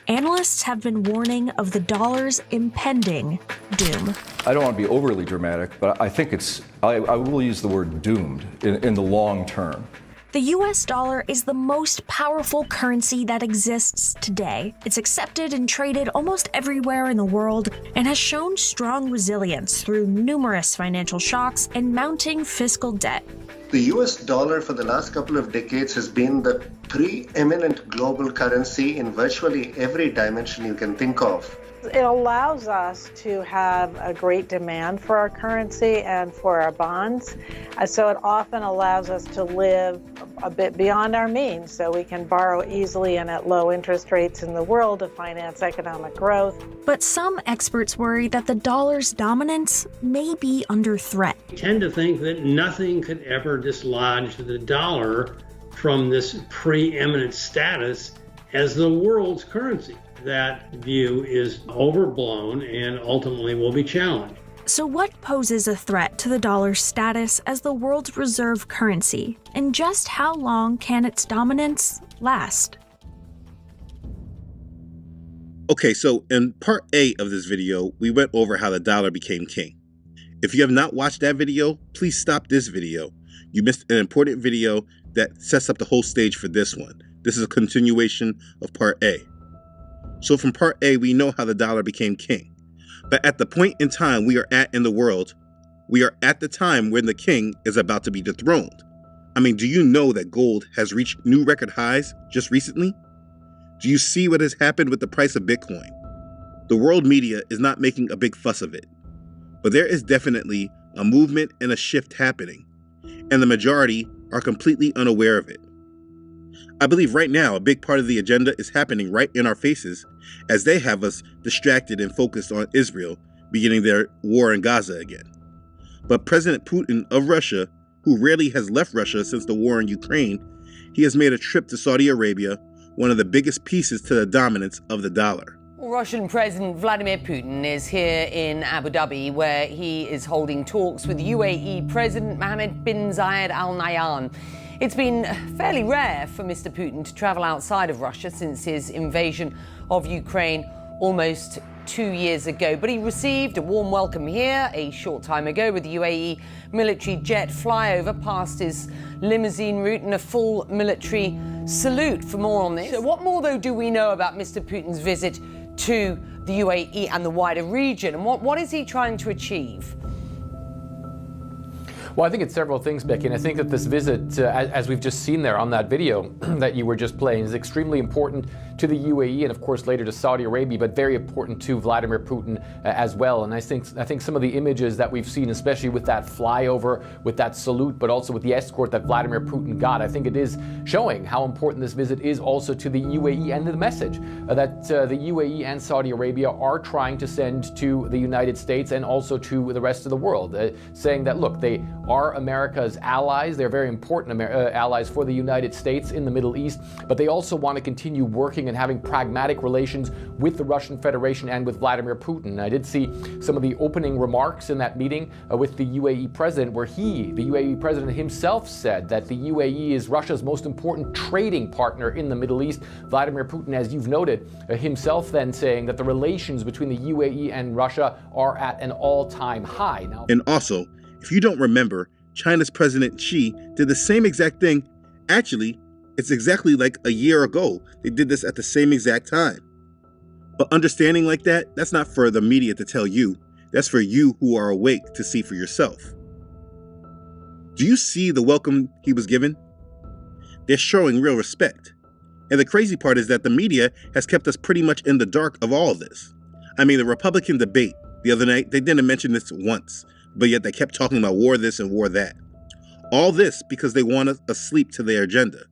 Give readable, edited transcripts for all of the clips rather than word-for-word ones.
analysts have been warning of the dollar's impending doom. I don't want to be overly dramatic, but I think I will use the word doomed in the long term. The US dollar is the most powerful currency that exists today. It's accepted and traded almost everywhere in the world and has shown strong resilience through numerous financial shocks and mounting fiscal debt. The US dollar for the last couple of decades has been the preeminent global currency in virtually every dimension you can think of. It allows us to have a great demand for our currency and for our bonds. So it often allows us to live a bit beyond our means, so we can borrow easily and at low interest rates in the world to finance economic growth. But some experts worry that the dollar's dominance may be under threat. We tend to think that nothing could ever dislodge the dollar from this preeminent status as the world's currency. That view is overblown and ultimately will be challenged. So what poses a threat to the dollar's status as the world's reserve currency? And just how long can its dominance last? Okay, so in part A of this video, we went over how the dollar became king. If you have not watched that video, please stop this video. You missed an important video that sets up the whole stage for this one. This is a continuation of part A. So from part A, we know how the dollar became king. But at the point in time we are at in the world, we are at the time when the king is about to be dethroned. I mean, do you know that gold has reached new record highs just recently? Do you see what has happened with the price of Bitcoin? The world media is not making a big fuss of it. But there is definitely a movement and a shift happening, and the majority are completely unaware of it. I believe right now a big part of the agenda is happening right in our faces as they have us distracted and focused on Israel beginning their war in Gaza again. But President Putin of Russia, who rarely has left Russia since the war in Ukraine, he has made a trip to Saudi Arabia, one of the biggest pieces to the dominance of the dollar. Russian President Vladimir Putin is here in Abu Dhabi, where he is holding talks with UAE President Mohammed bin Zayed Al Nahyan. It's been fairly rare for Mr. Putin to travel outside of Russia since his invasion of Ukraine almost 2 years ago. But he received a warm welcome here a short time ago with the UAE military jet flyover past his limousine route and a full military salute. For more on this, so what more though do we know about Mr. Putin's visit to the UAE and the wider region, and what is he trying to achieve? Well, I think it's several things, Becky, and I think that this visit, as we've just seen there on that video that you were just playing, is extremely important to the UAE and, of course, later to Saudi Arabia, but very important to Vladimir Putin as well. And I think some of the images that we've seen, especially with that flyover, with that salute, but also with the escort that Vladimir Putin got, I think it is showing how important this visit is also to the UAE and the message that the UAE and Saudi Arabia are trying to send to the United States and also to the rest of the world, saying that, look, they are America's allies. They're very important allies for the United States in the Middle East, but they also want to continue working and having pragmatic relations with the Russian Federation and with Vladimir Putin. I did see some of the opening remarks in that meeting with the UAE president, where the UAE president himself said that the UAE is Russia's most important trading partner in the Middle East. Vladimir Putin, as you've noted, himself then saying that the relations between the UAE and Russia are at an all-time high. Now, and also, if you don't remember, China's President Xi did the same exact thing. Actually, it's exactly like a year ago. They did this at the same exact time. But understanding like that, that's not for the media to tell you. That's for you who are awake to see for yourself. Do you see the welcome he was given? They're showing real respect. And the crazy part is that the media has kept us pretty much in the dark of all this. I mean, the Republican debate the other night, they didn't mention this once, but yet they kept talking about war this and war that. All this because they want us asleep to their agenda,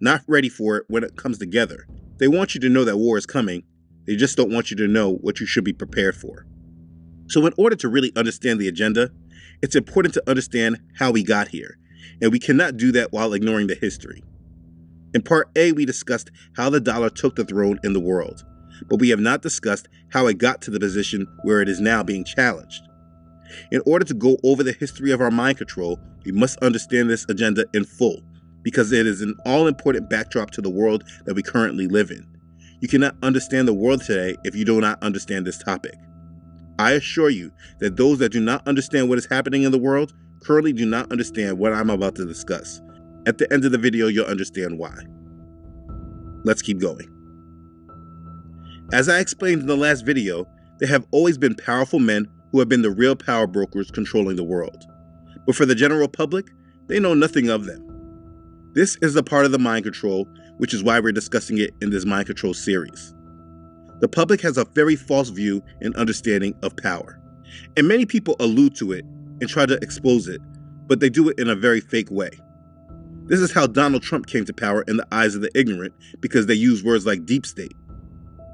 not ready for it when it comes together. They want you to know that war is coming. They just don't want you to know what you should be prepared for. So in order to really understand the agenda, it's important to understand how we got here, and we cannot do that while ignoring the history. In part A, we discussed how the dollar took the throne in the world, but we have not discussed how it got to the position where it is now being challenged. In order to go over the history of our mind control, we must understand this agenda in full, because it is an all-important backdrop to the world that we currently live in. You cannot understand the world today if you do not understand this topic. I assure you that those that do not understand what is happening in the world currently do not understand what I'm about to discuss. At the end of the video, you'll understand why. Let's keep going. As I explained in the last video, there have always been powerful men who have been the real power brokers controlling the world. But for the general public, they know nothing of them. This is a part of the mind control, which is why we're discussing it in this mind control series. The public has a very false view and understanding of power, and many people allude to it and try to expose it, but they do it in a very fake way. This is how Donald Trump came to power in the eyes of the ignorant, because they use words like deep state.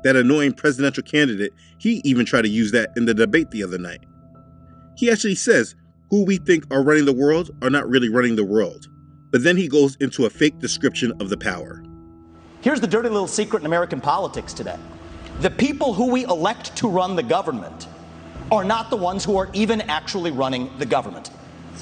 That annoying presidential candidate, he even tried to use that in the debate the other night. He actually says who we think are running the world are not really running the world, but then he goes into a fake description of the power. Here's the dirty little secret in American politics today. The people who we elect to run the government are not the ones who are even actually running the government.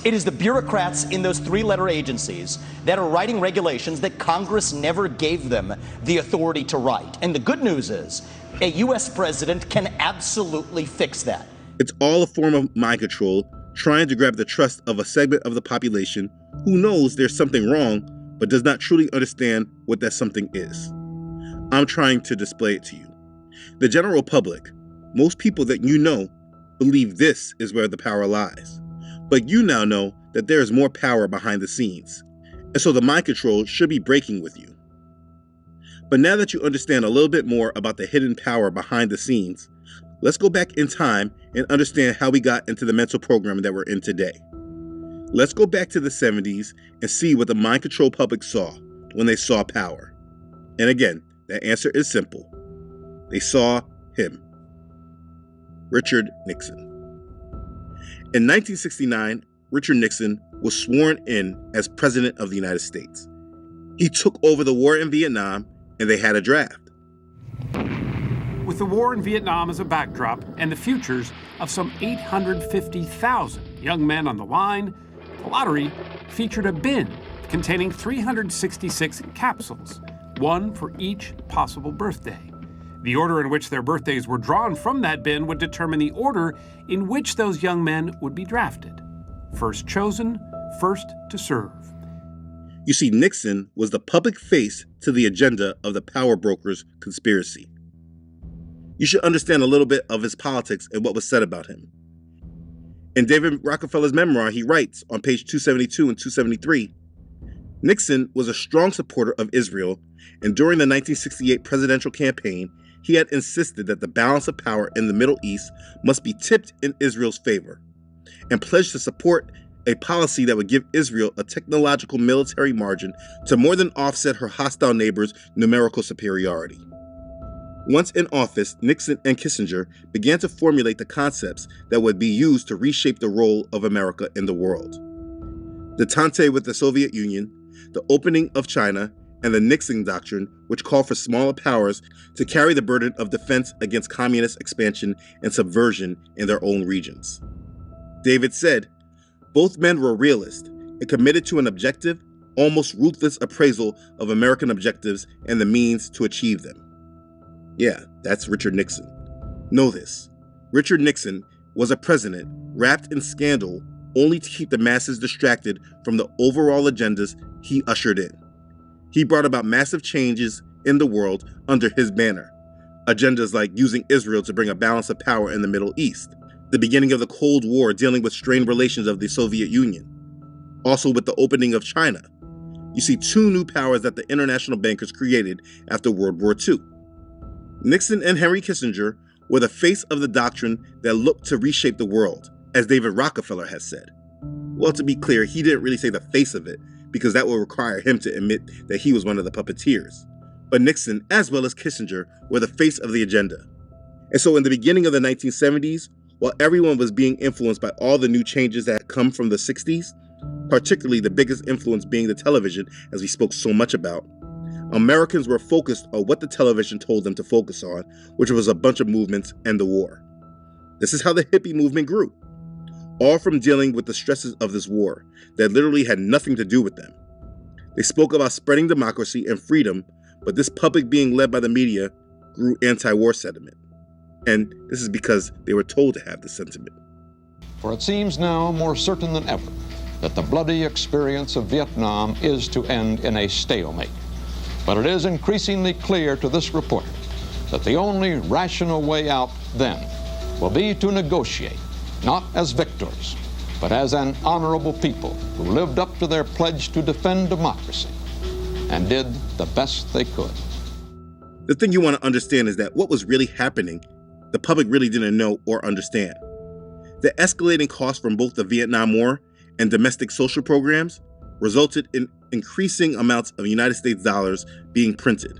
It is the bureaucrats in those three-letter agencies that are writing regulations that Congress never gave them the authority to write. And the good news is, a U.S. president can absolutely fix that. It's all a form of mind control, trying to grab the trust of a segment of the population who knows there's something wrong, but does not truly understand what that something is. I'm trying to display it to you. The general public, most people that you know, believe this is where the power lies. But you now know that there is more power behind the scenes, and so the mind control should be breaking with you. But now that you understand a little bit more about the hidden power behind the scenes, let's go back in time and understand how we got into the mental program that we're in today. Let's go back to the 70s and see what the mind control public saw when they saw power. And again, the answer is simple. They saw him, Richard Nixon. In 1969, Richard Nixon was sworn in as President of the United States. He took over the war in Vietnam, and they had a draft. With the war in Vietnam as a backdrop and the futures of some 850,000 young men on the line, the lottery featured a bin containing 366 capsules, one for each possible birthday. The order in which their birthdays were drawn from that bin would determine the order in which those young men would be drafted. First chosen, first to serve. You see, Nixon was the public face to the agenda of the power brokers' conspiracy. You should understand a little bit of his politics and what was said about him. In David Rockefeller's memoir, he writes on page 272 and 273, Nixon was a strong supporter of Israel, and during the 1968 presidential campaign, he had insisted that the balance of power in the Middle East must be tipped in Israel's favor, and pledged to support a policy that would give Israel a technological military margin to more than offset her hostile neighbors' numerical superiority. Once in office, Nixon and Kissinger began to formulate the concepts that would be used to reshape the role of America in the world. Detente with the Soviet Union, the opening of China, and the Nixon Doctrine, which called for smaller powers to carry the burden of defense against communist expansion and subversion in their own regions. David said, both men were realists and committed to an objective, almost ruthless appraisal of American objectives and the means to achieve them. Yeah, that's Richard Nixon. Know this. Richard Nixon was a president wrapped in scandal only to keep the masses distracted from the overall agendas he ushered in. He brought about massive changes in the world under his banner. Agendas like using Israel to bring a balance of power in the Middle East, the beginning of the Cold War dealing with strained relations of the Soviet Union, also with the opening of China. You see two new powers that the international bankers created after World War II. Nixon and Henry Kissinger were the face of the doctrine that looked to reshape the world, as David Rockefeller has said. Well, to be clear, he didn't really say the face of it, because that would require him to admit that he was one of the puppeteers. But Nixon, as well as Kissinger, were the face of the agenda. And so in the beginning of the 1970s, while everyone was being influenced by all the new changes that had come from the 60s, particularly the biggest influence being the television, as we spoke so much about, Americans were focused on what the television told them to focus on, which was a bunch of movements and the war. This is how the hippie movement grew, all from dealing with the stresses of this war that literally had nothing to do with them. They spoke about spreading democracy and freedom, but this public being led by the media grew anti-war sentiment. And this is because they were told to have this sentiment. For it seems now more certain than ever that the bloody experience of Vietnam is to end in a stalemate. But it is increasingly clear to this reporter that the only rational way out then will be to negotiate, not as victors, but as an honorable people who lived up to their pledge to defend democracy and did the best they could. The thing you want to understand is that what was really happening, the public really didn't know or understand. The escalating costs from both the Vietnam War and domestic social programs resulted in increasing amounts of United States dollars being printed.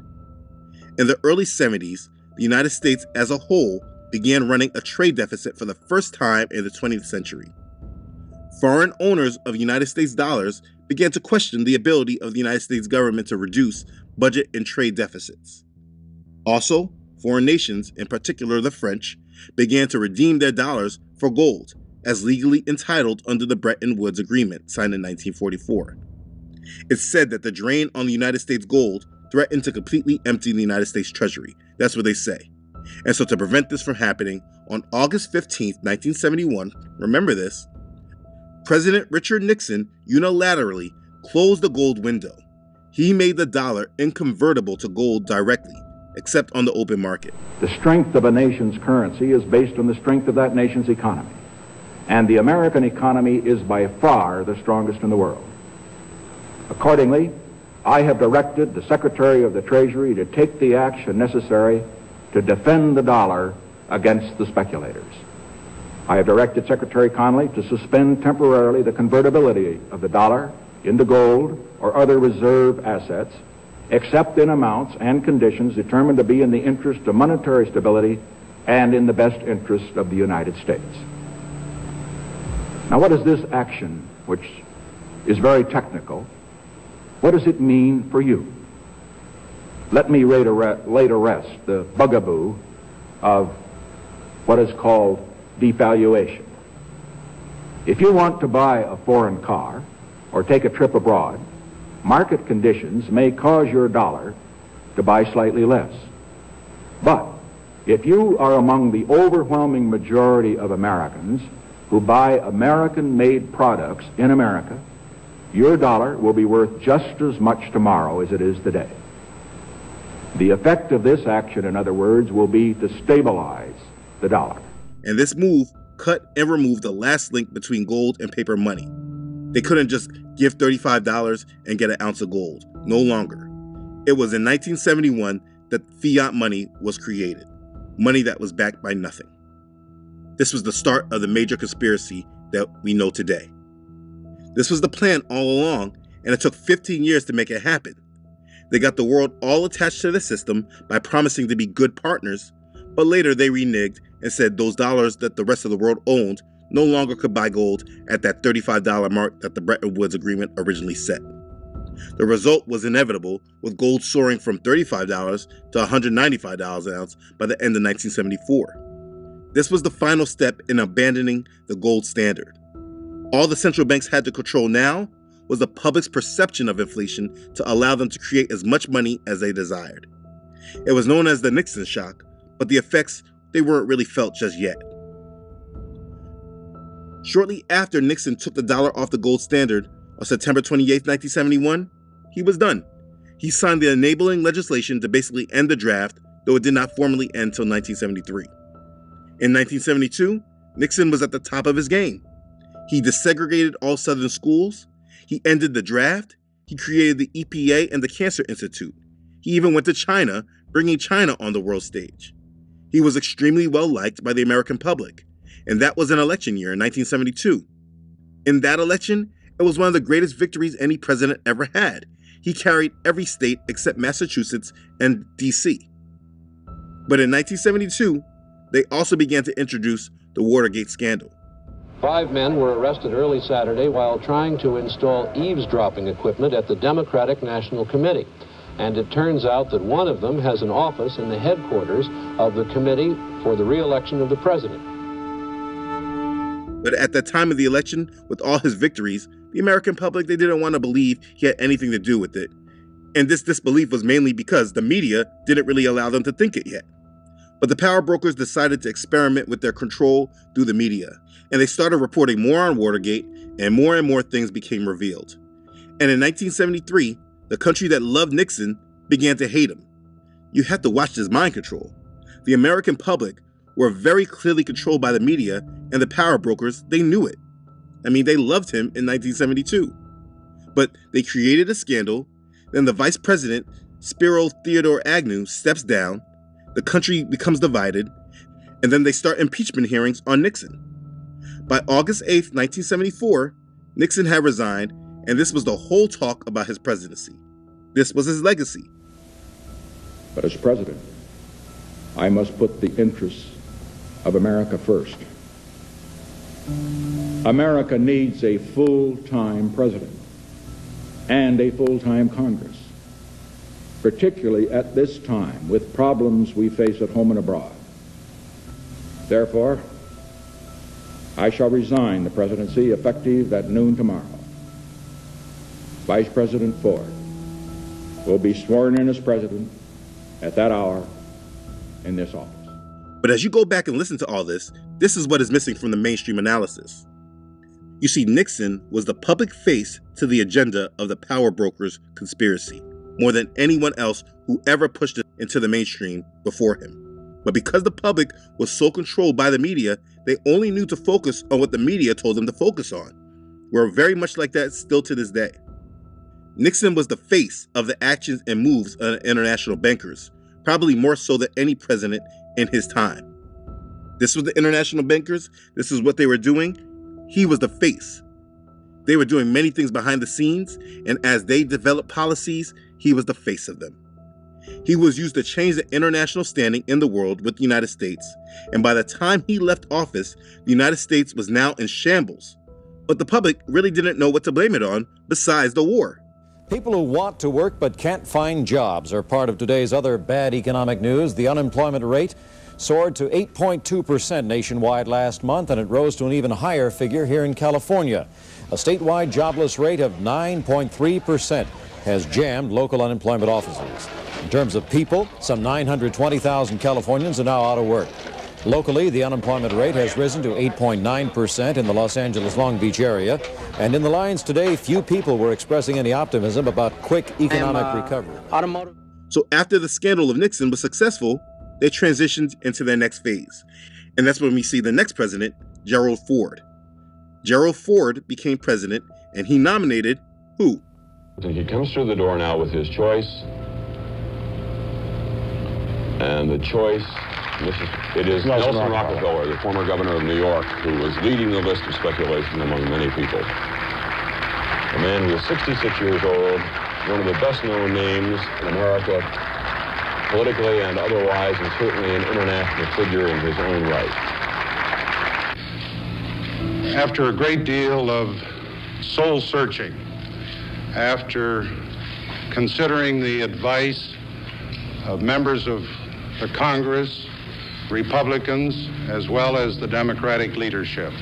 In the early 70s, the United States as a whole began running a trade deficit for the first time in the 20th century. Foreign owners of United States dollars began to question the ability of the United States government to reduce budget and trade deficits. Also, foreign nations, in particular the French, began to redeem their dollars for gold, as legally entitled under the Bretton Woods Agreement signed in 1944. It's said that the drain on the United States gold threatened to completely empty the United States Treasury. That's what they say. And so to prevent this from happening, on August 15, 1971, remember this, President Richard Nixon unilaterally closed the gold window. He made the dollar inconvertible to gold directly, except on the open market. The strength of a nation's currency is based on the strength of that nation's economy. And the American economy is by far the strongest in the world. Accordingly, I have directed the Secretary of the Treasury to take the action necessary to defend the dollar against the speculators. I have directed Secretary Connally to suspend temporarily the convertibility of the dollar into gold or other reserve assets, except in amounts and conditions determined to be in the interest of monetary stability and in the best interest of the United States. Now, what is this action, which is very technical, what does it mean for you? Let me lay to rest the bugaboo of what is called devaluation. If you want to buy a foreign car or take a trip abroad, market conditions may cause your dollar to buy slightly less. But if you are among the overwhelming majority of Americans who buy American-made products in America, your dollar will be worth just as much tomorrow as it is today. The effect of this action, in other words, will be to stabilize the dollar. And this move cut and removed the last link between gold and paper money. They couldn't just give $35 and get an ounce of gold. No longer. It was in 1971 that fiat money was created. Money that was backed by nothing. This was the start of the major conspiracy that we know today. This was the plan all along, and it took 15 years to make it happen. They got the world all attached to the system by promising to be good partners, but later they reneged and said those dollars that the rest of the world owned no longer could buy gold at that $35 mark that the Bretton Woods Agreement originally set. The result was inevitable, with gold soaring from $35 to $195 an ounce by the end of 1974. This was the final step in abandoning the gold standard. All the central banks had to control now was the public's perception of inflation to allow them to create as much money as they desired. It was known as the Nixon shock, but the effects, they weren't really felt just yet. Shortly after Nixon took the dollar off the gold standard on September 28, 1971, he was done. He signed the enabling legislation to basically end the draft, though it did not formally end until 1973. In 1972, Nixon was at the top of his game. He desegregated all Southern schools. He ended the draft. He created the EPA and the Cancer Institute. He even went to China, bringing China on the world stage. He was extremely well liked by the American public, and that was an election year in 1972. In that election, it was one of the greatest victories any president ever had. He carried every state except Massachusetts and D.C. But in 1972, they also began to introduce the Watergate scandal. 5 men were arrested early Saturday while trying to install eavesdropping equipment at the Democratic National Committee. And it turns out that one of them has an office in the headquarters of the Committee for the Re-election of the President. But at the time of the election, with all his victories, the American public, they didn't want to believe he had anything to do with it. And this disbelief was mainly because the media didn't really allow them to think it yet. But the power brokers decided to experiment with their control through the media, and they started reporting more on Watergate, and more things became revealed. And in 1973, the country that loved Nixon began to hate him. You had to watch this mind control. The American public were very clearly controlled by the media, and the power brokers, they knew it. I mean, they loved him in 1972. But they created a scandal, then the vice president, Spiro Theodore Agnew, steps down, the country becomes divided, and then they start impeachment hearings on Nixon. By August 8th, 1974, Nixon had resigned, and this was the whole talk about his presidency. This was his legacy. But as president, I must put the interests of America first. America needs a full-time president and a full-time Congress, particularly at this time with problems we face at home and abroad. Therefore, I shall resign the presidency effective at noon tomorrow. Vice President Ford will be sworn in as president at that hour in this office. But as you go back and listen to all this, this is what is missing from the mainstream analysis. You see, Nixon was the public face to the agenda of the power brokers' conspiracy, more than anyone else who ever pushed it into the mainstream before him. But because the public was so controlled by the media, they only knew to focus on what the media told them to focus on. We're very much like that still to this day. Nixon was the face of the actions and moves of international bankers, probably more so than any president in his time. This was the international bankers. This is what they were doing. He was the face. They were doing many things behind the scenes, and as they developed policies, he was the face of them. He was used to change the international standing in the world with the United States, and by the time he left office, the United States was now in shambles. But the public really didn't know what to blame it on besides the war. People who want to work but can't find jobs are part of today's other bad economic news. The unemployment rate soared to 8.2% nationwide last month, and it rose to an even higher figure here in California. A statewide jobless rate of 9.3% has jammed local unemployment offices. In terms of people, some 920,000 Californians are now out of work. Locally, the unemployment rate has risen to 8.9% in the Los Angeles Long Beach area. And in the lines today, few people were expressing any optimism about quick economic recovery. So after the scandal of Nixon was successful, they transitioned into their next phase. And that's when we see the next president, Gerald Ford. Gerald Ford became president, and he nominated who? He comes through the door now with his choice. And the choice, it is Nelson Rockefeller, the former governor of New York, who was leading the list of speculation among many people. A man who is 66 years old, one of the best-known names in America, politically and otherwise, and certainly an international figure in his own right. After a great deal of soul-searching, after considering the advice of members of the Congress, Republicans, as well as the Democratic leadership,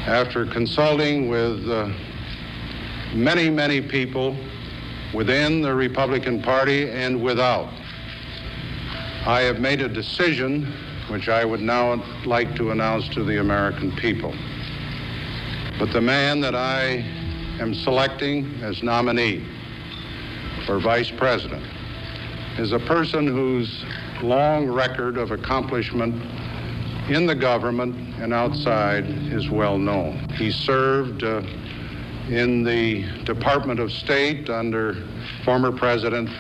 after consulting with many people within the Republican Party and without, I have made a decision which I would now like to announce to the American people. But the man that I am selecting as nominee for vice president is a person whose long record of accomplishment in the government and outside is well known. He served in the Department of State under former President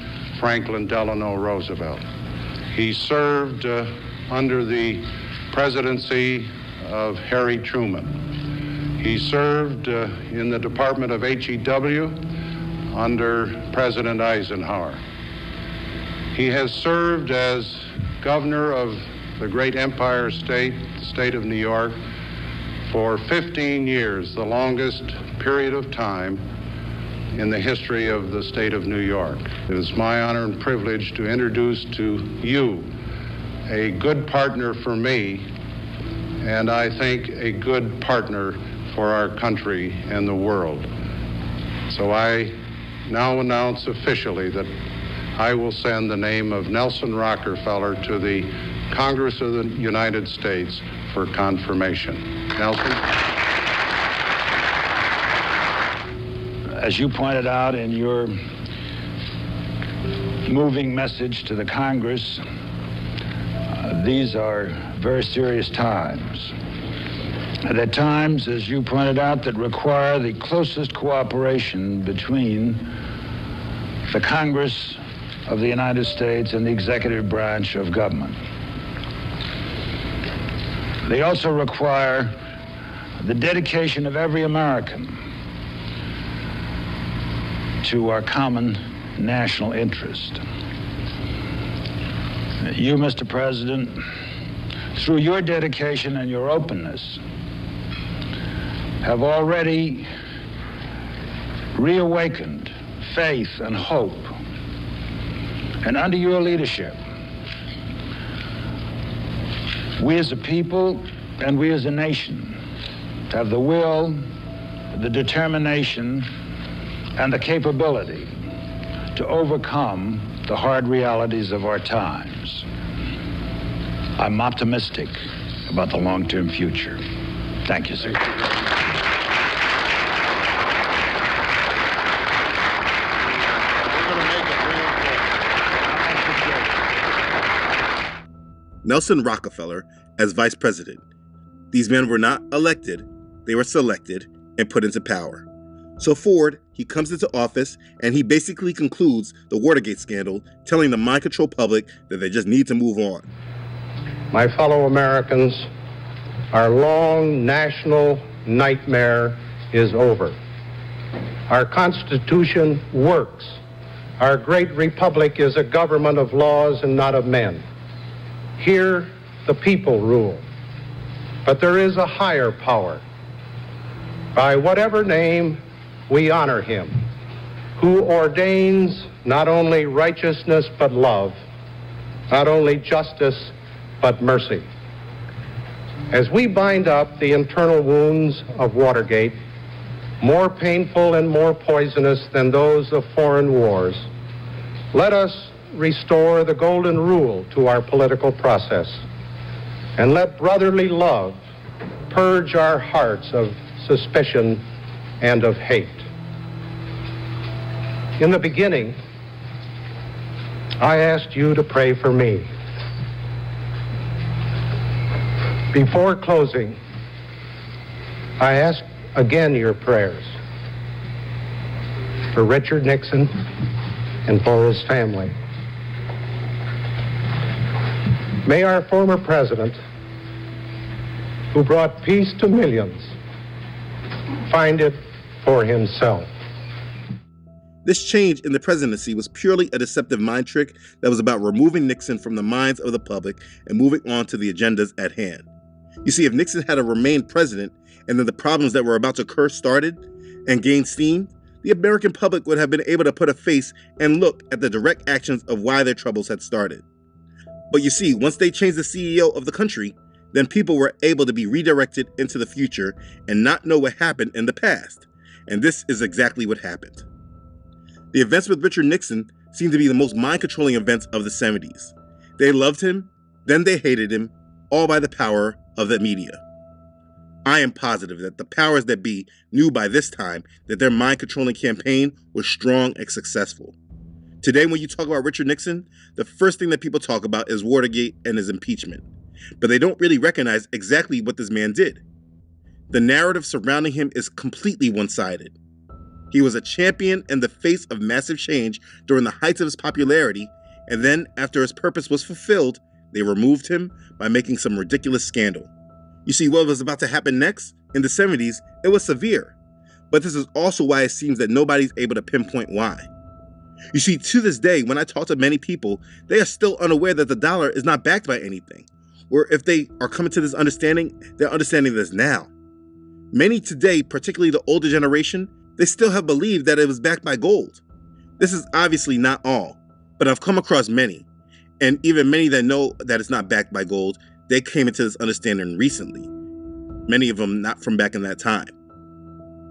Franklin Delano Roosevelt. He served under the presidency of Harry Truman. He served in the Department of HEW under President Eisenhower. He has served as governor of the great Empire State, the state of New York, for 15 years, the longest period of time in the history of the state of New York. It is my honor and privilege to introduce to you a good partner for me, and I think a good partner for our country and the world. So I now announce officially that I will send the name of Nelson Rockefeller to the Congress of the United States for confirmation. Nelson? As you pointed out in your moving message to the Congress, these are very serious times. They're times, as you pointed out, that require the closest cooperation between the Congress of the United States and the executive branch of government. They also require the dedication of every American to our common national interest. You, Mr. President, through your dedication and your openness, have already reawakened faith and hope. And under your leadership, we as a people and we as a nation have the will, the determination, and the capability to overcome the hard realities of our times. I'm optimistic about the long-term future. Thank you, sir. Nelson Rockefeller as vice president. These men were not elected, they were selected and put into power. So Ford, he comes into office and he basically concludes the Watergate scandal, telling the mind control public that they just need to move on. My fellow Americans, our long national nightmare is over. Our Constitution works. Our great republic is a government of laws and not of men. Here, the people rule. But there is a higher power. By whatever name, we honor him, who ordains not only righteousness but love, not only justice but mercy. As we bind up the internal wounds of Watergate, more painful and more poisonous than those of foreign wars, let us restore the golden rule to our political process, and let brotherly love purge our hearts of suspicion and of hate. In the beginning, I asked you to pray for me. Before closing, I ask again your prayers for Richard Nixon and for his family. May our former president, who brought peace to millions, find it for himself. This change in the presidency was purely a deceptive mind trick that was about removing Nixon from the minds of the public and moving on to the agendas at hand. You see, if Nixon had remained president and then the problems that were about to occur started and gained steam, the American public would have been able to put a face and look at the direct actions of why their troubles had started. But you see, once they changed the CEO of the country, then people were able to be redirected into the future and not know what happened in the past. And this is exactly what happened. The events with Richard Nixon seem to be the most mind-controlling events of the 70s. They loved him, then they hated him, all by the power of the media. I am positive that the powers that be knew by this time that their mind-controlling campaign was strong and successful. Today, when you talk about Richard Nixon, the first thing that people talk about is Watergate and his impeachment. But they don't really recognize exactly what this man did. The narrative surrounding him is completely one-sided. He was a champion and the face of massive change during the heights of his popularity, and then, after his purpose was fulfilled, they removed him by making some ridiculous scandal. You see, what was about to happen next? In the 70s, it was severe. But this is also why it seems that nobody's able to pinpoint why. You see, to this day, when I talk to many people, they are still unaware that the dollar is not backed by anything. Or if they are coming to this understanding, they're understanding this now. Many today, particularly the older generation, they still have believed that it was backed by gold. This is obviously not all, but I've come across many, and even many that know that it's not backed by gold, they came into this understanding recently. Many of them not from back in that time.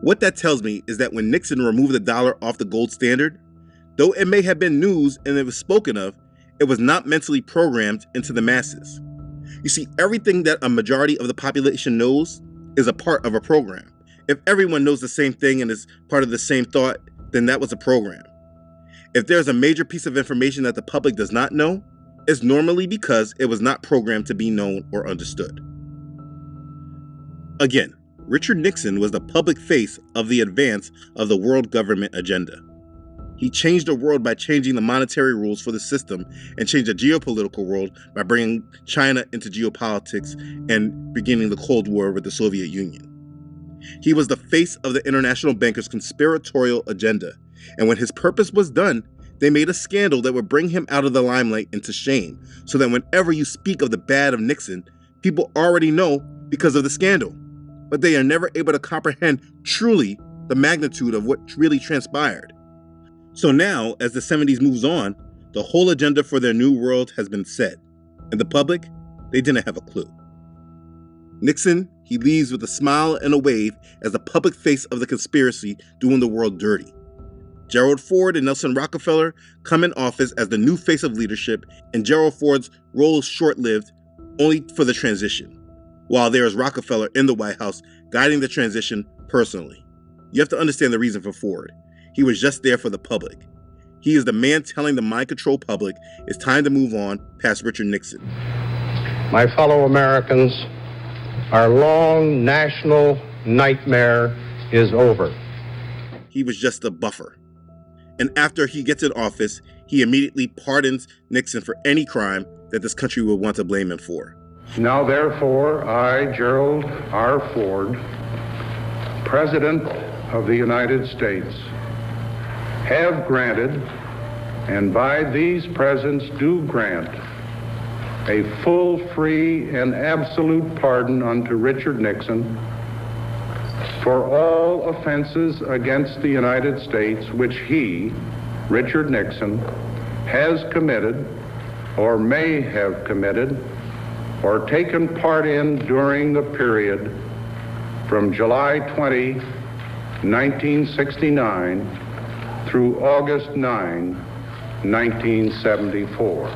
What that tells me is that when Nixon removed the dollar off the gold standard, though it may have been news and it was spoken of, it was not mentally programmed into the masses. You see, everything that a majority of the population knows is a part of a program. If everyone knows the same thing and is part of the same thought, then that was a program. If there's a major piece of information that the public does not know, it's normally because it was not programmed to be known or understood. Again, Richard Nixon was the public face of the advance of the world government agenda. He changed the world by changing the monetary rules for the system and changed the geopolitical world by bringing China into geopolitics and beginning the Cold War with the Soviet Union. He was the face of the international bankers' conspiratorial agenda, and when his purpose was done, they made a scandal that would bring him out of the limelight into shame, so that whenever you speak of the bad of Nixon, people already know because of the scandal, but they are never able to comprehend truly the magnitude of what really transpired. So now, as the 70s moves on, the whole agenda for their new world has been set, and the public, they didn't have a clue. Nixon, he leaves with a smile and a wave as the public face of the conspiracy doing the world dirty. Gerald Ford and Nelson Rockefeller come in office as the new face of leadership, and Gerald Ford's role is short-lived, only for the transition, while there is Rockefeller in the White House guiding the transition personally. You have to understand the reason for Ford. He was just there for the public. He is the man telling the mind-controlled public it's time to move on past Richard Nixon. My fellow Americans, our long national nightmare is over. He was just a buffer. And after he gets in office, he immediately pardons Nixon for any crime that this country would want to blame him for. Now therefore, I, Gerald R. Ford, President of the United States, have granted, and by these presents do grant, a full, free, and absolute pardon unto Richard Nixon for all offenses against the United States which he, Richard Nixon, has committed or may have committed or taken part in during the period from July 20, 1969 through August 9, 1974.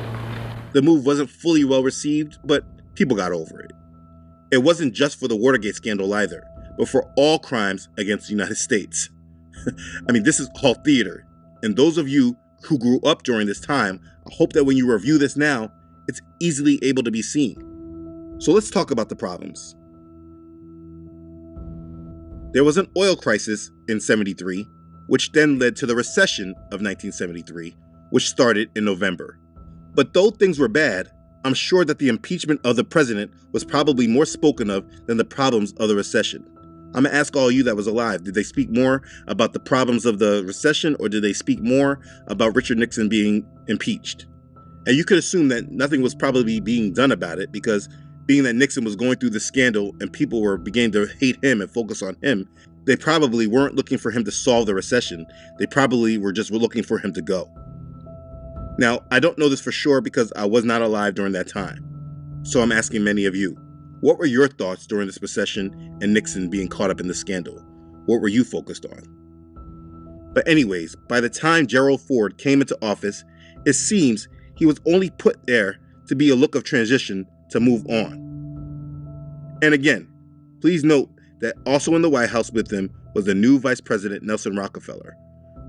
The move wasn't fully well received, but people got over it. It wasn't just for the Watergate scandal either, but for all crimes against the United States. I mean, this is all theater. And those of you who grew up during this time, I hope that when you review this now, it's easily able to be seen. So let's talk about the problems. There was an oil crisis in 73, which then led to the recession of 1973, which started in November. But though things were bad, I'm sure that the impeachment of the president was probably more spoken of than the problems of the recession. I'm gonna ask all you that was alive, did they speak more about the problems of the recession, or did they speak more about Richard Nixon being impeached? And you could assume that nothing was probably being done about it, because being that Nixon was going through the scandal and people were beginning to hate him and focus on him, they probably weren't looking for him to solve the recession. They probably were just looking for him to go. Now, I don't know this for sure because I was not alive during that time. So I'm asking many of you, what were your thoughts during this recession and Nixon being caught up in the scandal? What were you focused on? But anyways, by the time Gerald Ford came into office, it seems he was only put there to be a look of transition to move on. And again, please note that also in the White House with him was the new Vice President Nelson Rockefeller,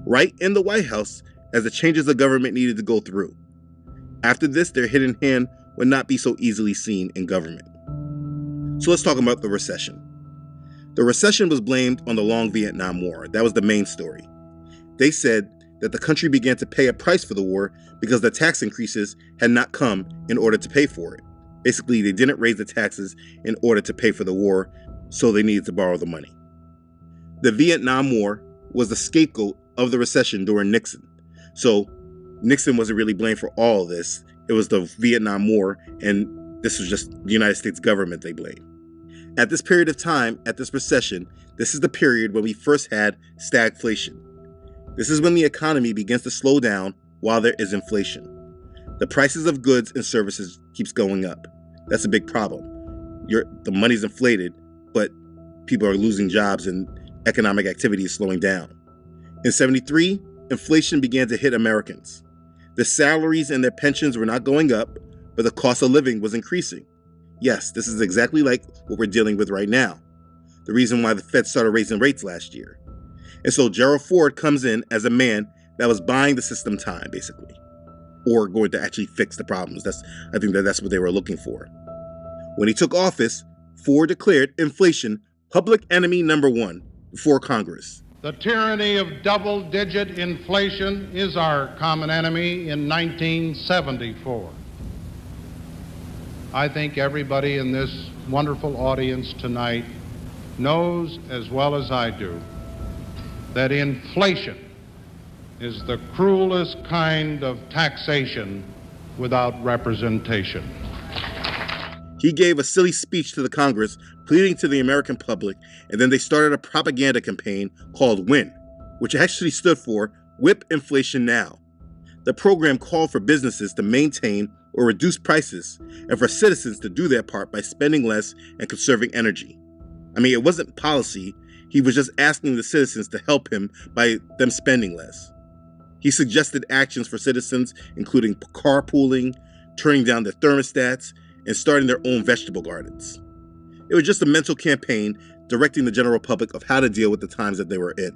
right in the White House as the changes of government needed to go through. After this, their hidden hand would not be so easily seen in government. So let's talk about the recession. The recession was blamed on the long Vietnam War. That was the main story. They said that the country began to pay a price for the war because the tax increases had not come in order to pay for it. Basically, they didn't raise the taxes in order to pay for the war, so they needed to borrow the money. The Vietnam War was the scapegoat of the recession during Nixon. So Nixon wasn't really blamed for all of this. It was the Vietnam War, and this was just the United States government they blamed. At this period of time, at this recession, this is the period when we first had stagflation. This is when the economy begins to slow down while there is inflation. The prices of goods and services keeps going up. That's a big problem. The money's inflated, but people are losing jobs and economic activity is slowing down. In 73, inflation began to hit Americans. Their salaries and their pensions were not going up, but the cost of living was increasing. Yes, this is exactly like what we're dealing with right now. The reason why the Fed started raising rates last year. And so Gerald Ford comes in as a man that was buying the system time, basically, or going to actually fix the problems. I think that's what they were looking for. When he took office, Ford declared inflation public enemy number one before Congress. The tyranny of double-digit inflation is our common enemy in 1974. I think everybody in this wonderful audience tonight knows as well as I do that inflation is the cruelest kind of taxation without representation. He gave a silly speech to the Congress pleading to the American public, and then they started a propaganda campaign called WIN, which actually stood for Whip Inflation Now. The program called for businesses to maintain or reduce prices and for citizens to do their part by spending less and conserving energy. I mean, it wasn't policy. He was just asking the citizens to help him by them spending less. He suggested actions for citizens, including carpooling, turning down their thermostats, and starting their own vegetable gardens. It was just a mental campaign directing the general public of how to deal with the times that they were in.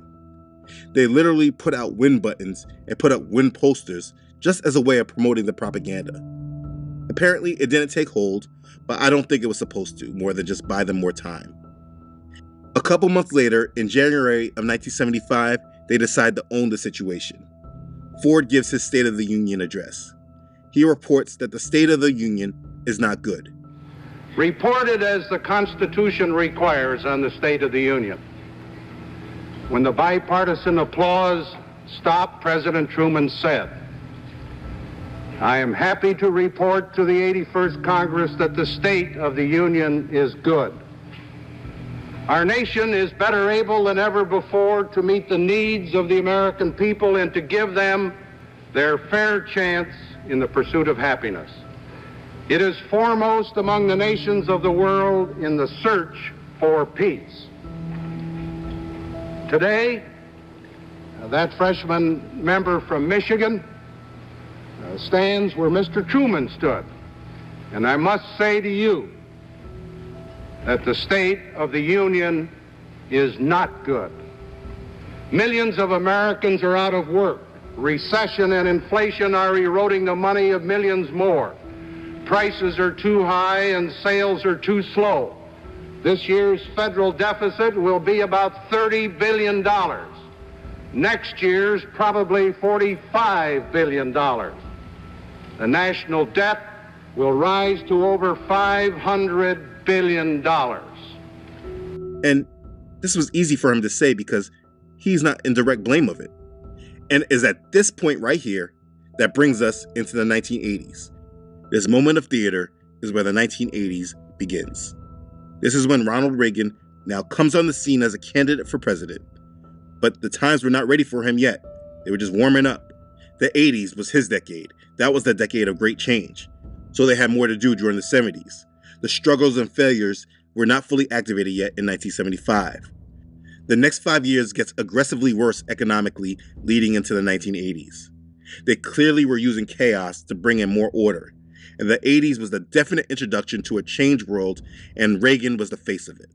They literally put out win buttons and put up win posters just as a way of promoting the propaganda. Apparently, it didn't take hold, but I don't think it was supposed to, more than just buy them more time. A couple months later, in January of 1975, they decide to own the situation. Ford gives his State of the Union address. He reports that the State of the Union is not good. Reported as the Constitution requires on the State of the Union. When the bipartisan applause stopped, President Truman said, "I am happy to report to the 81st Congress that the State of the Union is good. Our nation is better able than ever before to meet the needs of the American people and to give them their fair chance in the pursuit of happiness. It is foremost among the nations of the world in the search for peace." Today, that freshman member from Michigan stands where Mr. Truman stood. And I must say to you that the State of the Union is not good. Millions of Americans are out of work. Recession and inflation are eroding the money of millions more. Prices are too high and sales are too slow. This year's federal deficit will be about $30 billion. Next year's probably $45 billion. The national debt will rise to over $500 billion. And this was easy for him to say because he's not in direct blame of it. And it is at this point right here that brings us into the 1980s. This moment of theater is where the 1980s begins. This is when Ronald Reagan now comes on the scene as a candidate for president. But the times were not ready for him yet. They were just warming up. The 80s was his decade. That was the decade of great change. So they had more to do during the 70s. The struggles and failures were not fully activated yet in 1975. The next 5 years gets aggressively worse economically leading into the 1980s. They clearly were using chaos to bring in more order. And the 80s was the definite introduction to a changed world, and Reagan was the face of it.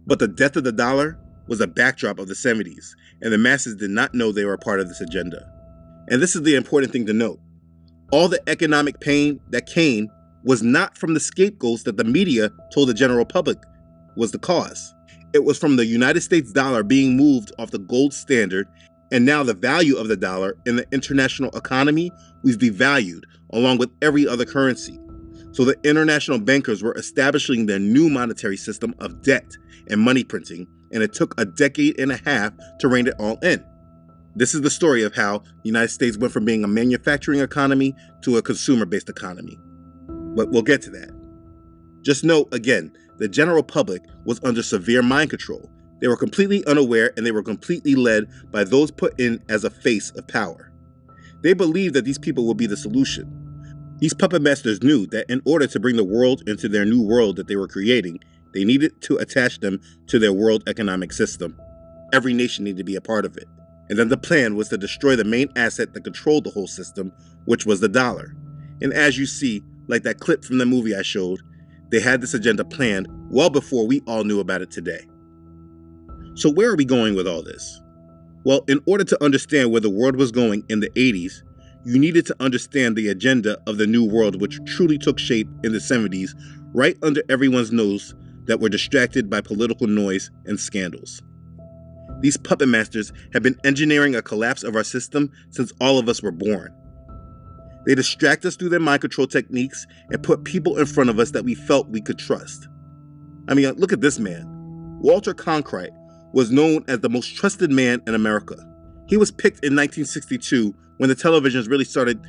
But the death of the dollar was a backdrop of the 70s, and the masses did not know they were a part of this agenda. And this is the important thing to note. All the economic pain that came was not from the scapegoats that the media told the general public was the cause. It was from the United States dollar being moved off the gold standard, and now the value of the dollar in the international economy was devalued along with every other currency. So the international bankers were establishing their new monetary system of debt and money printing, and it took a decade and a half to rein it all in. This is the story of how the United States went from being a manufacturing economy to a consumer-based economy. But we'll get to that. Just note, again, the general public was under severe mind control. They were completely unaware, and they were completely led by those put in as a face of power. They believed that these people would be the solution. These puppet masters knew that in order to bring the world into their new world that they were creating, They needed to attach them to their world economic system. Every nation needed to be a part of it. And then the plan was to destroy the main asset that controlled the whole system, which was the dollar. And as you see, like that clip from the movie I showed, they had this agenda planned well before we all knew about it today. So where are we going with all this? Well, in order to understand where the world was going in the 80s, you needed to understand the agenda of the new world, which truly took shape in the 70s, right under everyone's nose, that were distracted by political noise and scandals. These puppet masters have been engineering a collapse of our system since all of us were born. They distract us through their mind control techniques and put people in front of us that we felt we could trust. I mean, look at this man. Walter Cronkite was known as the most trusted man in America. He was picked in 1962 when the televisions really started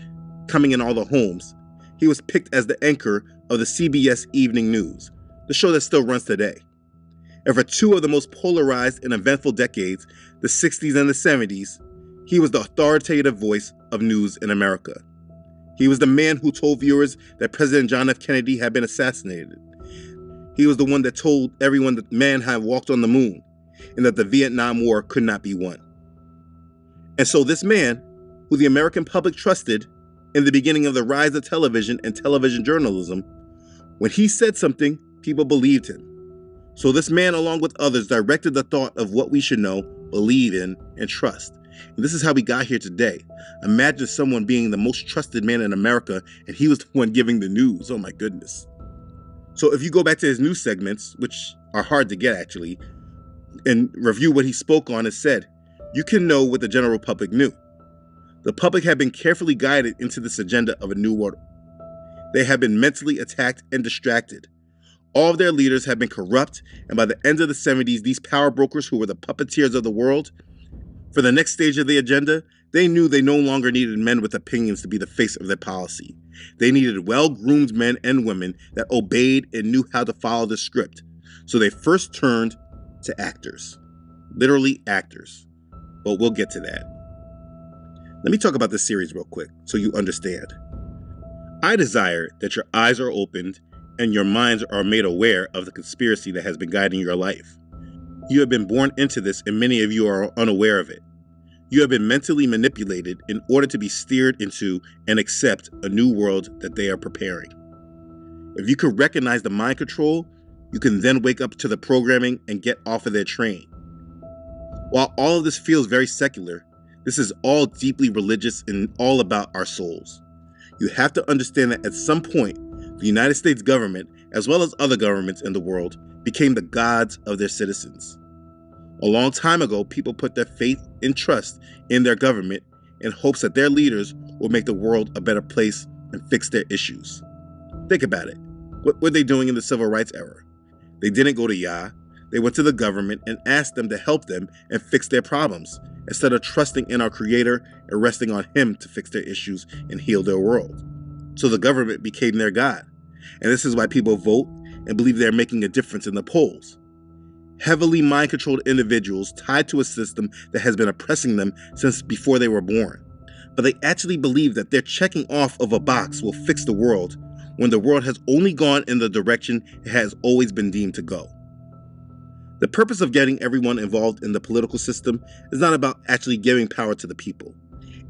coming in all the homes. He was picked as the anchor of the CBS Evening News, the show that still runs today. And for two of the most polarized and eventful decades, the 60s and the 70s, he was the authoritative voice of news in America. He was the man who told viewers that President John F. Kennedy had been assassinated. He was the one that told everyone that man had walked on the moon and that the Vietnam War could not be won. And so this man, who the American public trusted in the beginning of the rise of television and television journalism, when he said something, people believed him. So this man, along with others, directed the thought of what we should know, believe in, and trust. And this is how we got here today. Imagine someone being the most trusted man in America, and he was the one giving the news. Oh my goodness. So if you go back to his news segments, which are hard to get actually, and review what he spoke on and said, you can know what the general public knew. The public had been carefully guided into this agenda of a new world. They had been mentally attacked and distracted. All of their leaders had been corrupt, and by the end of the 70s, these power brokers who were the puppeteers of the world, for the next stage of the agenda, they knew they no longer needed men with opinions to be the face of their policy. They needed well-groomed men and women that obeyed and knew how to follow the script. So they first turned to actors. Literally actors. But we'll get to that. Let me talk about this series real quick so you understand. I desire that your eyes are opened and your minds are made aware of the conspiracy that has been guiding your life. You have been born into this, and many of you are unaware of it. You have been mentally manipulated in order to be steered into and accept a new world that they are preparing. If you can recognize the mind control, you can then wake up to the programming and get off of their train. While all of this feels very secular, this is all deeply religious and all about our souls. You have to understand that at some point, the United States government, as well as other governments in the world, became the gods of their citizens. A long time ago, people put their faith and trust in their government in hopes that their leaders will make the world a better place and fix their issues. Think about it. What were they doing in the civil rights era? They didn't go to Yah. They went to the government and asked them to help them and fix their problems, instead of trusting in our Creator and resting on Him to fix their issues and heal their world. So the government became their God. And this is why people vote and believe they're making a difference in the polls. Heavily mind-controlled individuals tied to a system that has been oppressing them since before they were born. But they actually believe that their checking off of a box will fix the world when the world has only gone in the direction it has always been deemed to go. The purpose of getting everyone involved in the political system is not about actually giving power to the people.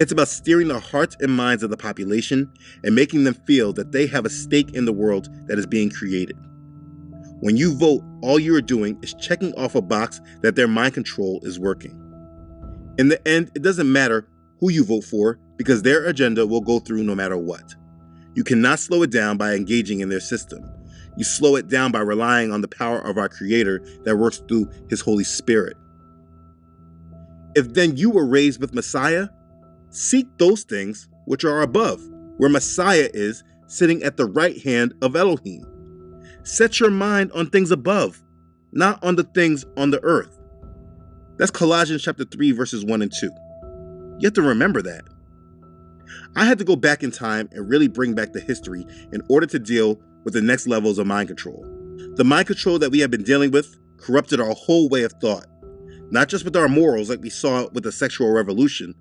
It's about steering the hearts and minds of the population and making them feel that they have a stake in the world that is being created. When you vote, all you are doing is checking off a box that their mind control is working. In the end, it doesn't matter who you vote for because their agenda will go through no matter what. You cannot slow it down by engaging in their system. You slow it down by relying on the power of our Creator that works through His Holy Spirit. If then you were raised with Messiah, seek those things which are above, where Messiah is, sitting at the right hand of Elohim. Set your mind on things above, not on the things on the earth. That's Colossians chapter 3, verses 1 and 2. You have to remember that. I had to go back in time and really bring back the history in order to deal with the next levels of mind control. The mind control that we have been dealing with corrupted our whole way of thought, not just with our morals like we saw with the sexual revolution,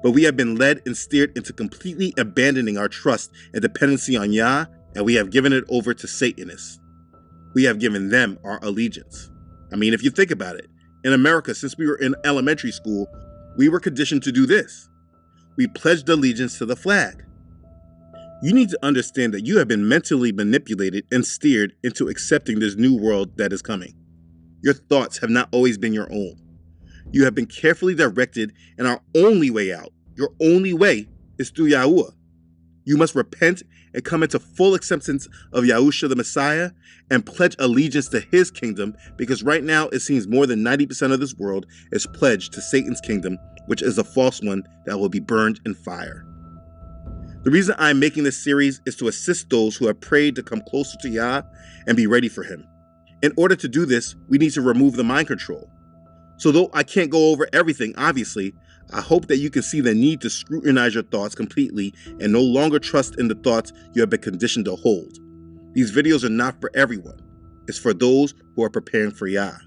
but we have been led and steered into completely abandoning our trust and dependency on Yah, and we have given it over to Satanists. we have given them our allegiance. I mean, if you think about it, in America, since we were in elementary school, we were conditioned to do this. We pledged allegiance to the flag. You need to understand that you have been mentally manipulated and steered into accepting this new world that is coming. Your thoughts have not always been your own. You have been carefully directed, and our only way out, your only way, is through Yahuah. You must repent and come into full acceptance of Yahusha the Messiah and pledge allegiance to his kingdom, because right now it seems more than 90% of this world is pledged to Satan's kingdom, which is a false one that will be burned in fire. The reason I'm making this series is to assist those who have prayed to come closer to Yah and be ready for him. In order to do this, we need to remove the mind control. So though I can't go over everything, obviously, I hope that you can see the need to scrutinize your thoughts completely and no longer trust in the thoughts you have been conditioned to hold. These videos are not for everyone. It's for those who are preparing for Yah.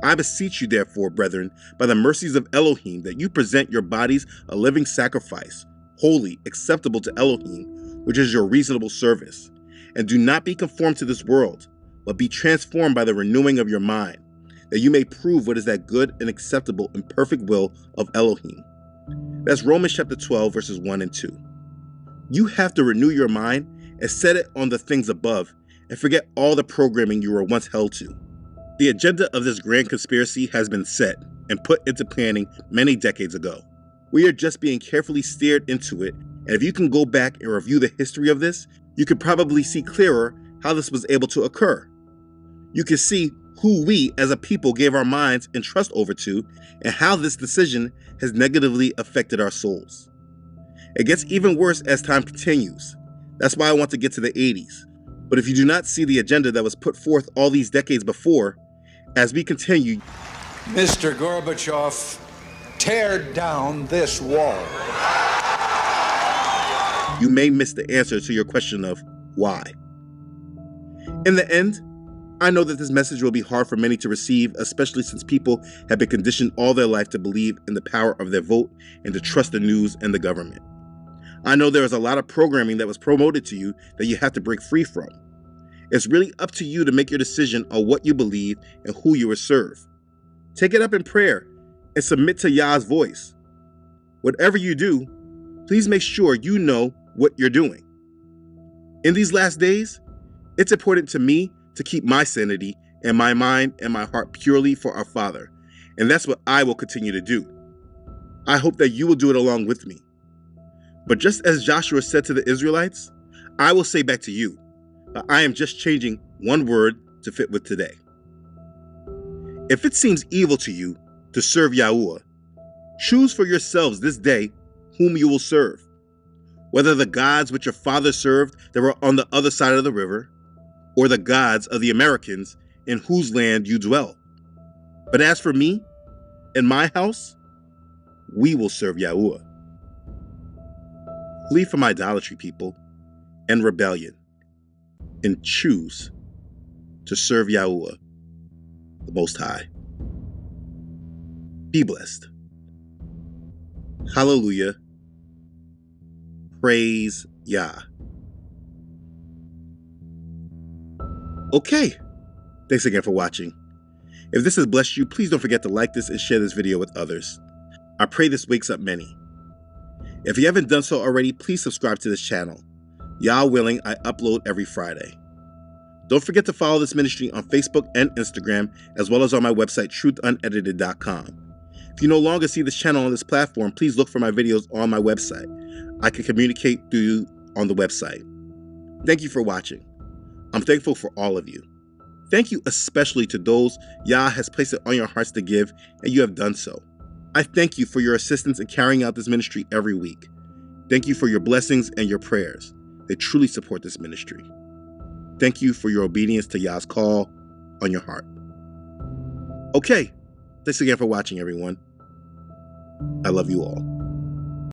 I beseech you, therefore, brethren, by the mercies of Elohim, that you present your bodies a living sacrifice, holy, acceptable to Elohim, which is your reasonable service. And do not be conformed to this world, but be transformed by the renewing of your mind, that you may prove what is that good and acceptable and perfect will of Elohim. That's Romans chapter 12, verses 1 and 2. You have to renew your mind and set it on the things above and forget all the programming you were once held to. The agenda of this grand conspiracy has been set and put into planning many decades ago. We are just being carefully steered into it, and if you can go back and review the history of this, you can probably see clearer how this was able to occur. You can see who we as a people gave our minds and trust over to, and how this decision has negatively affected our souls. It gets even worse as time continues. That's why I want to get to the 80s. But if you do not see the agenda that was put forth all these decades before, as we continue, Mr. Gorbachev, tear down this wall. You may miss the answer to your question of why. In the end, I know that this message will be hard for many to receive, especially since people have been conditioned all their life to believe in the power of their vote and to trust the news and the government. I know there is a lot of programming that was promoted to you that you have to break free from. It's really up to you to make your decision on what you believe and who you will serve. Take it up in prayer and submit to Yah's voice. Whatever you do, please make sure you know what you're doing. In these last days, it's important to me to keep my sanity and my mind and my heart purely for our Father, and that's what I will continue to do. I hope that you will do it along with me. But just as Joshua said to the Israelites, I will say back to you, I am just changing one word to fit with today. If it seems evil to you to serve Yahuah, choose for yourselves this day whom you will serve, whether the gods which your fathers served that were on the other side of the river, or the gods of the Americans in whose land you dwell. But as for me and my house, we will serve Yahuah. Flee from idolatry, people, and rebellion, and choose to serve Yahuah, the Most High. Be blessed. Hallelujah. Praise Yah. Okay, thanks again for watching. If this has blessed you, please don't forget to like this and share this video with others. I pray this wakes up many. If you haven't done so already, please subscribe to this channel. Yah willing, I upload every Friday. Don't forget to follow this ministry on Facebook and Instagram, as well as on my website, truthunedited.com. If you no longer see this channel on this platform, please look for my videos on my website. I can communicate through you on the website. Thank you for watching. I'm thankful for all of you. Thank you especially to those Yah has placed it on your hearts to give, and you have done so. I thank you for your assistance in carrying out this ministry every week. Thank you for your blessings and your prayers. They truly support this ministry. Thank you for your obedience to Yah's call on your heart. Okay, thanks again for watching, everyone. I love you all.